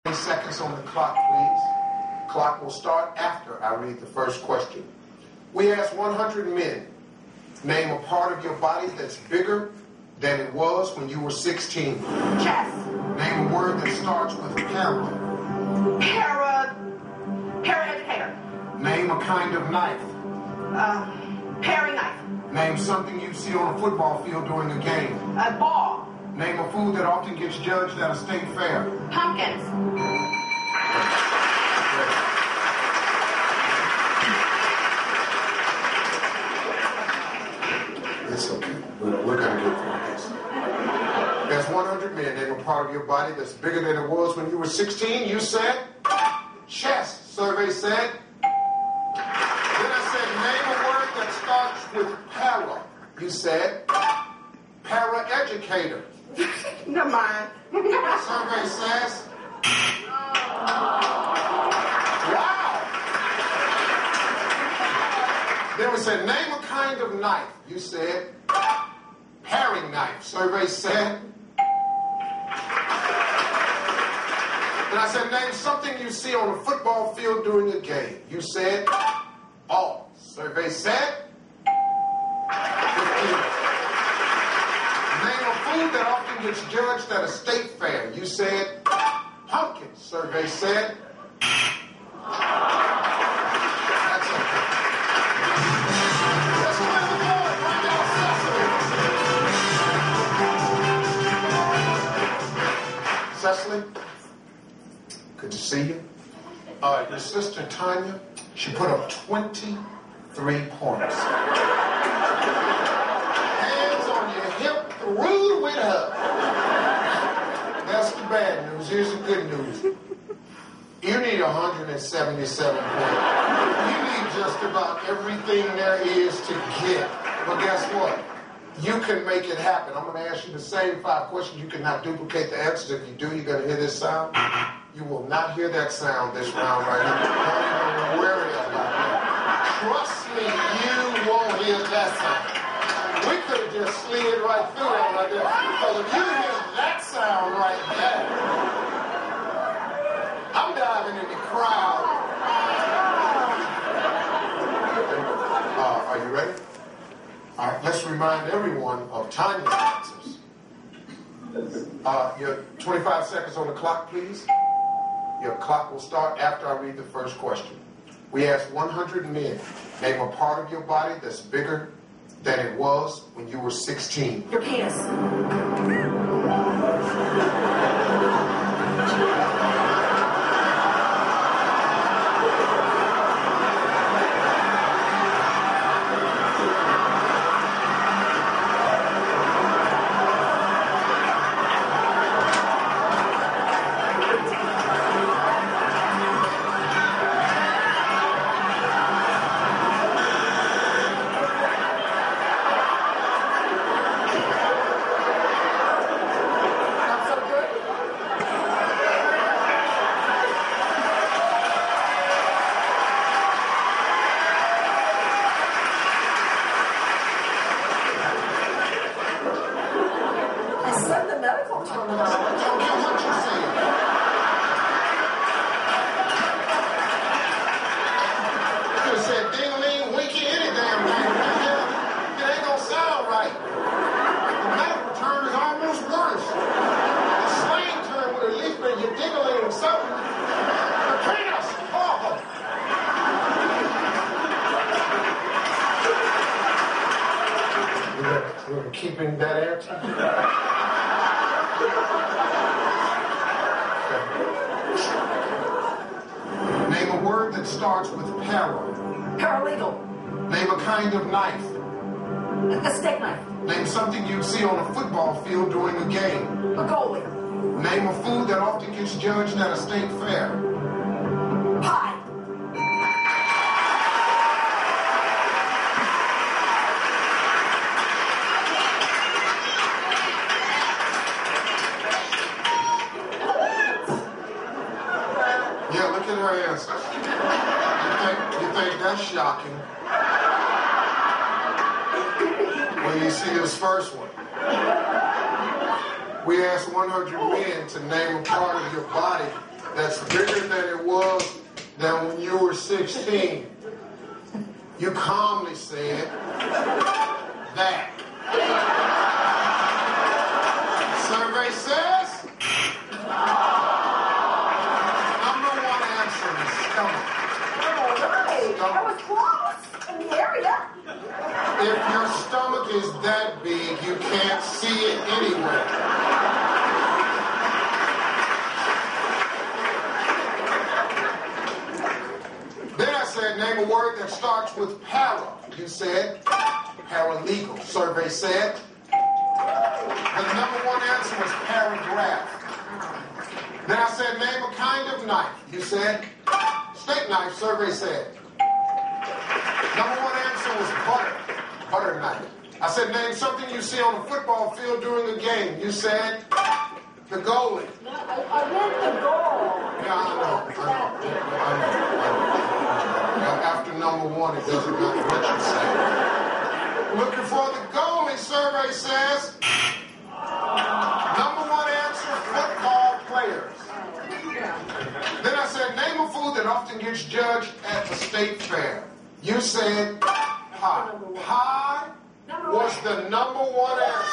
20 seconds on the clock, please. Clock will start after I read the first question. We asked 100 men, name a part of your body that's bigger than it was when you were 16. Chest. Name a word that starts with para. Paraeducator. Name a kind of knife. Paring knife. Name something you see on a football field during a game. A ball. Name a food that often gets judged at a state fair. Pumpkins. It's okay. We're going to get through this. There's 100 men. Name a part of your body that's bigger than it was when you were 16. You said chest. Survey said. Then I said name a word that starts with para. You said paraeducator. Never mind. Survey says. Wow. Then we said name a kind of knife. You said paring knife. Survey said. Then I said name something you see on a football field during a game. You said ball. Survey said 15. Name a food that often gets judged at a state fair. You said pumpkin. Survey said. That's okay. Let's play the board. Bring out Cecily. Cecily, good to see you. Your sister Tanya, she put up 23 points. Hands on your hip, through with her. That's the bad news. Here's the good news. You need 177 points. You need just about everything there is to get. But guess what? You can make it happen. I'm going to ask you the same 5 questions. You cannot duplicate the answers. If you do, you're going to hear this sound. You will not hear that sound this round right here. Don't even worry about that. Trust me, you won't hear that sound. We could have just slid right through it right there. Because if you hear that sound right there, I'm diving in the crowd. Are you ready? All right, let's remind everyone of Tanya's answers. Your 25 seconds on the clock, please. Your clock will start after I read the first question. We asked 100 men, name a part of your body that's bigger than it was when you were 16. Your penis. Keeping that answer? Okay. Name a word that starts with para. Paralegal. Name a kind of knife. A steak knife. Name something you'd see on a football field during a game. A goalie. Name a food that often gets judged at a state fair. Pie. Look at her answers. You think that's shocking? When you see this first one. We asked 100 men to name a part of your body that's bigger than it was than when you were 16. You calmly said that. Survey says number one answer is stomach. All right. I was close in the area. If your stomach is that big, you can't see it anyway. Then I said, name a word that starts with para. You said paralegal. Survey said the number one answer was paragraph. Then I said, name a kind of knife. You said steak knife. Survey said number one answer was butter knife. I said, name something you see on a football field during a game. You said the goalie. No, I meant the goal. Yeah, I know. After number one, it doesn't matter what you say. Looking for the goalie, survey says. Number one answer, football players. Then I said, name a food that often gets judged at the state fair. You said pie. Pie was the number one answer.